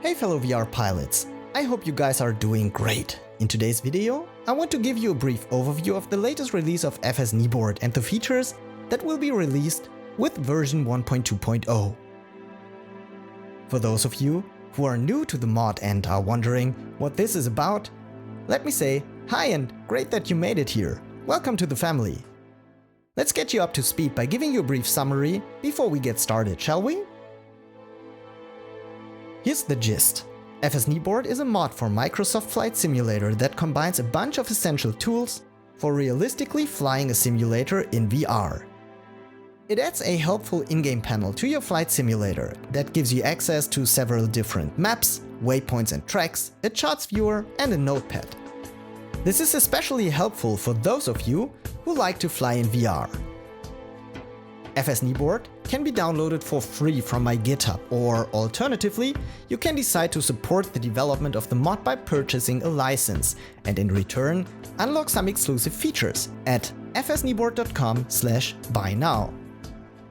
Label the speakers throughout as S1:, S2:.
S1: Hey fellow VR pilots, I hope you guys are doing great. In today's video, I want to give you a brief overview of the latest release of FSKneeboard and the features that will be released with version 1.2.0. For those of you who are new to the mod and are wondering what this is about, let me say hi and great that you made it here. Welcome to the family. Let's get you up to speed by giving you a brief summary before we get started, shall we? Here's the gist. FSKneeboard is a mod for Microsoft Flight Simulator that combines a bunch of essential tools for realistically flying a simulator in VR. It adds a helpful in-game panel to your flight simulator that gives you access to several different maps, waypoints and tracks, a charts viewer and a notepad. This is especially helpful for those of you who like to fly in VR. FSKneeboard can be downloaded for free from my GitHub, or alternatively, you can decide to support the development of the mod by purchasing a license and in return unlock some exclusive features at fskneeboard.com/buy now.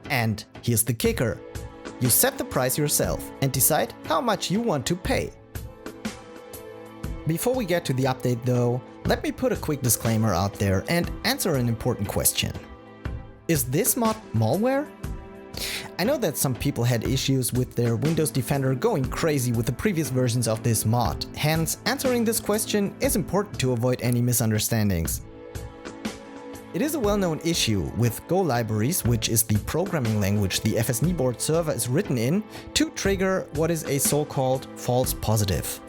S1: And here's the kicker. You set the price yourself and decide how much you want to pay. Before we get to the update though, let me put a quick disclaimer out there and answer an important question. Is this mod malware? I know that some people had issues with their Windows Defender going crazy with the previous versions of this mod, hence answering this question is important to avoid any misunderstandings. It is a well-known issue with Go libraries, which is the programming language the FSKneeboard server is written in, to trigger what is a so-called false positive.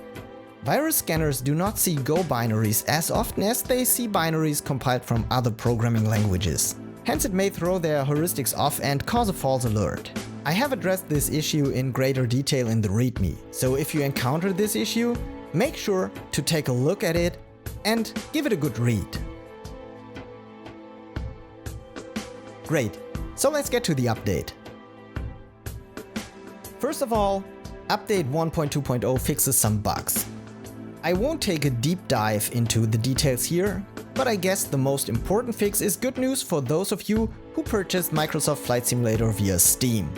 S1: Virus scanners do not see Go binaries as often as they see binaries compiled from other programming languages. Hence it may throw their heuristics off and cause a false alert. I have addressed this issue in greater detail in the README, so if you encounter this issue, make sure to take a look at it and give it a good read. Great, so let's get to the update. First of all, update 1.2.0 fixes some bugs. I won't take a deep dive into the details here, but I guess the most important fix is good news for those of you who purchased Microsoft Flight Simulator via Steam.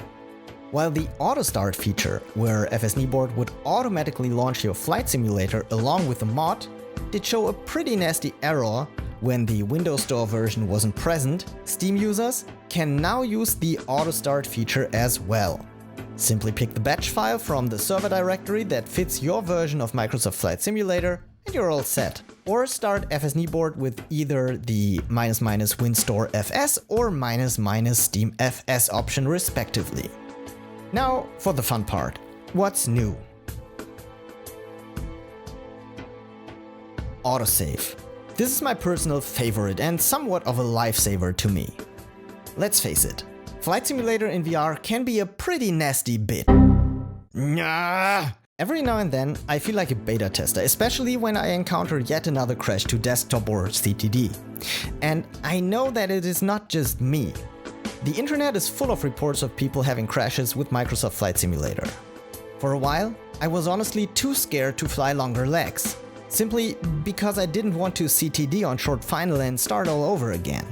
S1: While the auto start feature, where FSKneeboard would automatically launch your flight simulator along with the mod, did show a pretty nasty error when the Windows Store version wasn't present, Steam users can now use the auto start feature as well. Simply pick the batch file from the server directory that fits your version of Microsoft Flight Simulator and you're all set. Or start FSKneeboard with either the --WinStore FS or --Steam FS option respectively. Now for the fun part. What's new? Autosave. This is my personal favorite and somewhat of a lifesaver to me. Let's face it, Flight Simulator in VR can be a pretty nasty bit. Every now and then, I feel like a beta tester, especially when I encounter yet another crash to desktop or CTD. And I know that it is not just me. The internet is full of reports of people having crashes with Microsoft Flight Simulator. For a while, I was honestly too scared to fly longer legs, simply because I didn't want to CTD on short final and start all over again.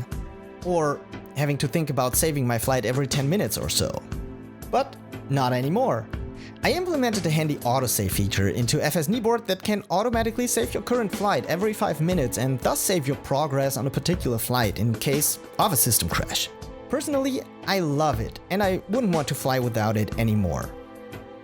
S1: Or having to think about saving my flight every 10 minutes or so. But not anymore. I implemented a handy autosave feature into FSKneeboard that can automatically save your current flight every 5 minutes and thus save your progress on a particular flight in case of a system crash. Personally, I love it and I wouldn't want to fly without it anymore.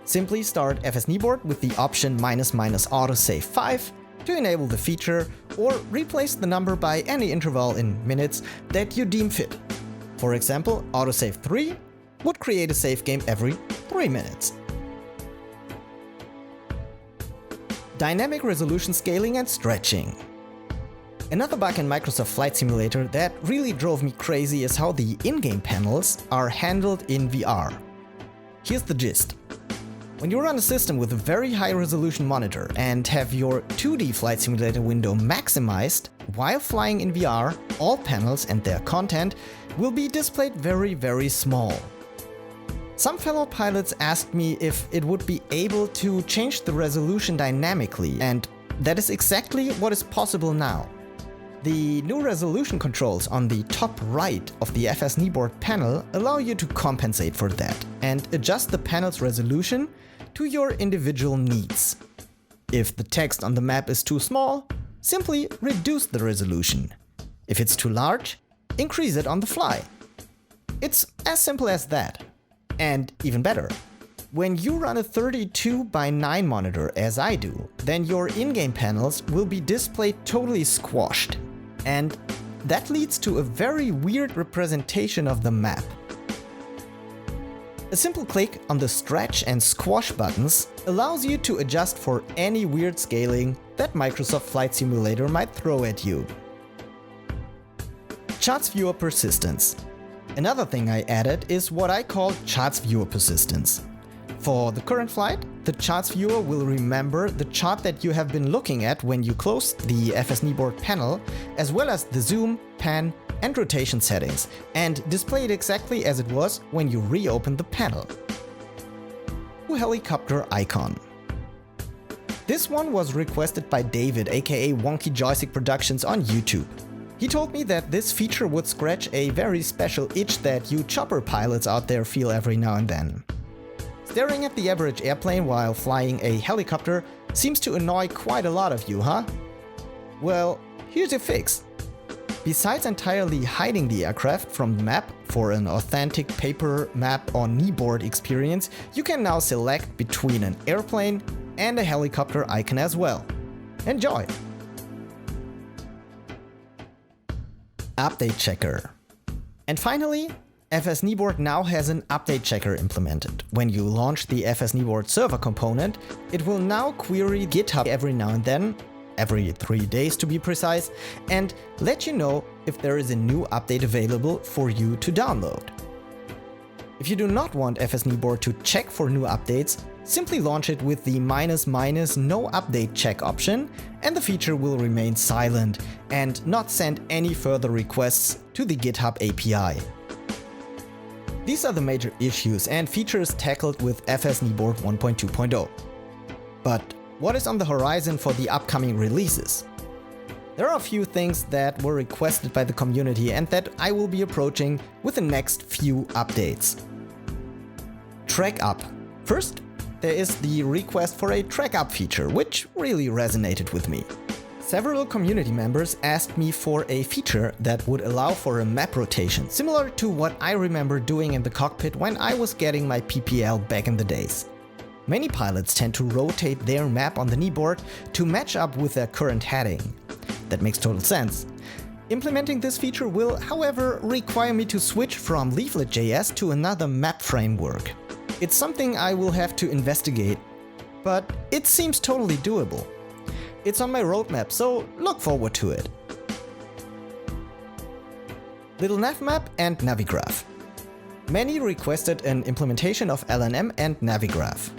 S1: Simply start FSKneeboard with the option --autosave 5 to enable the feature, or replace the number by any interval in minutes that you deem fit. For example, autosave 3 would create a save game every 3 minutes. Dynamic resolution scaling and stretching. Another bug in Microsoft Flight Simulator that really drove me crazy is how the in-game panels are handled in VR. Here's the gist. When you run a system with a very high resolution monitor and have your 2D Flight Simulator window maximized, while flying in VR, all panels and their content will be displayed very small. Some fellow pilots asked me if it would be able to change the resolution dynamically, and that is exactly what is possible now. The new resolution controls on the top right of the FSKneeboard panel allow you to compensate for that and adjust the panel's resolution to your individual needs. If the text on the map is too small, simply reduce the resolution. If it's too large, increase it on the fly. It's as simple as that. And even better, when you run a 32:9 monitor as I do, then your in-game panels will be displayed totally squashed. And that leads to a very weird representation of the map. A simple click on the stretch and squash buttons allows you to adjust for any weird scaling that Microsoft Flight Simulator might throw at you. Charts Viewer Persistence. Another thing I added is what I call Charts Viewer Persistence. For the current flight, the Charts Viewer will remember the chart that you have been looking at when you closed the FSKneeboard panel, as well as the zoom, pan, and rotation settings, and display it exactly as it was when you reopened the panel. Helicopter icon. This one was requested by David, aka Wonky Joystick Productions on YouTube. He told me that this feature would scratch a very special itch that you chopper pilots out there feel every now and then. Staring at the average airplane while flying a helicopter seems to annoy quite a lot of you, huh? Well, here's a fix. Besides entirely hiding the aircraft from the map for an authentic paper map or kneeboard experience, you can now select between an airplane and a helicopter icon as well. Enjoy! Update checker. And finally, FSKneeboard now has an update checker implemented. When you launch the FSKneeboard server component, it will now query GitHub every now and then, every 3 days to be precise, and let you know if there is a new update available for you to download. If you do not want FSKneeboard to check for new updates, simply launch it with the -- no update check option, and the feature will remain silent and not send any further requests to the GitHub API. These are the major issues and features tackled with FSKneeboard 1.2.0. But what is on the horizon for the upcoming releases? There are a few things that were requested by the community and that I will be approaching with the next few updates. Track up. First, there is the request for a track up feature, which really resonated with me. Several community members asked me for a feature that would allow for a map rotation, similar to what I remember doing in the cockpit when I was getting my PPL back in the days. Many pilots tend to rotate their map on the kneeboard to match up with their current heading. That makes total sense. Implementing this feature will, however, require me to switch from Leaflet.js to another map framework. It's something I will have to investigate, but it seems totally doable. It's on my roadmap, so look forward to it. Little Navmap and Navigraph. Many requested an implementation of LNM and Navigraph.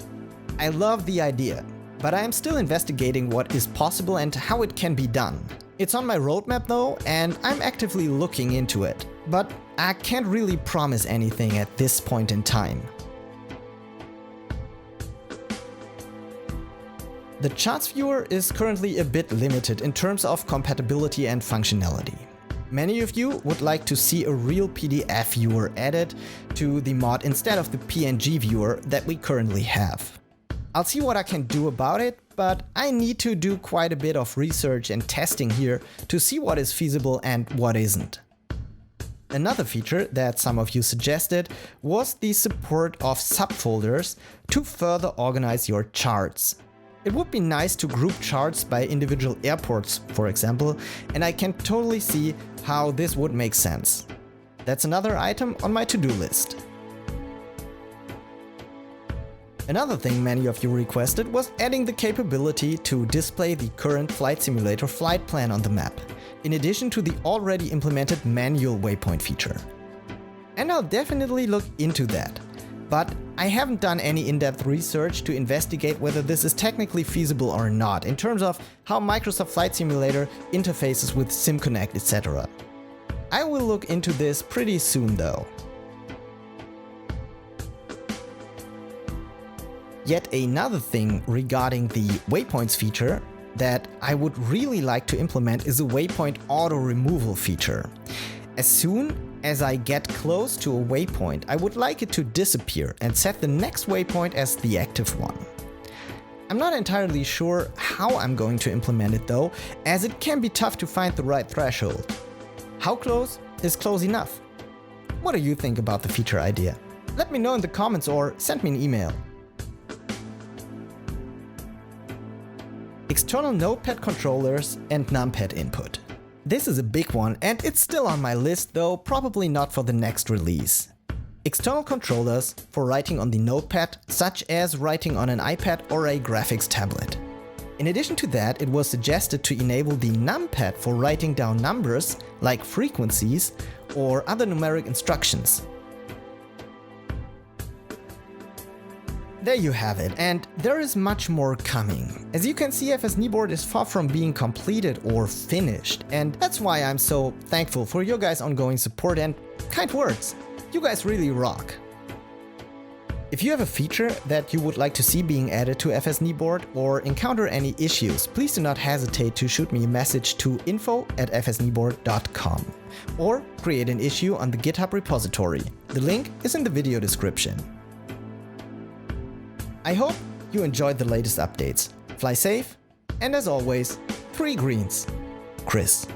S1: I love the idea, but I am still investigating what is possible and how it can be done. It's on my roadmap though, and I'm actively looking into it, but I can't really promise anything at this point in time. The Charts Viewer is currently a bit limited in terms of compatibility and functionality. Many of you would like to see a real PDF viewer added to the mod instead of the PNG viewer that we currently have. I'll see what I can do about it, but I need to do quite a bit of research and testing here to see what is feasible and what isn't. Another feature that some of you suggested was the support of subfolders to further organize your charts. It would be nice to group charts by individual airports, for example, and I can totally see how this would make sense. That's another item on my to-do list. Another thing many of you requested was adding the capability to display the current Flight Simulator flight plan on the map, in addition to the already implemented manual waypoint feature. And I'll definitely look into that. But I haven't done any in-depth research to investigate whether this is technically feasible or not in terms of how Microsoft Flight Simulator interfaces with SimConnect, etc. I will look into this pretty soon though. Yet another thing regarding the waypoints feature that I would really like to implement is a waypoint auto removal feature. As soon As I get close to a waypoint, I would like it to disappear and set the next waypoint as the active one. I'm not entirely sure how I'm going to implement it though, as it can be tough to find the right threshold. How close is close enough? What do you think about the feature idea? Let me know in the comments or send me an email. External Notepad controllers and Numpad input. This is a big one and it's still on my list, though probably not for the next release. External controllers for writing on the Notepad, such as writing on an iPad or a graphics tablet. In addition to that, it was suggested to enable the Numpad for writing down numbers like frequencies or other numeric instructions. There you have it, and there is much more coming. As you can see, FSKneeboard is far from being completed or finished, and that's why I'm so thankful for your guys' ongoing support and kind words. You guys really rock. If you have a feature that you would like to see being added to FSKneeboard or encounter any issues, please do not hesitate to shoot me a message to info@FSKneeboard.com or create an issue on the GitHub repository. The link is in the video description. I hope you enjoyed the latest updates. Fly safe, and as always, 3 greens. Chris.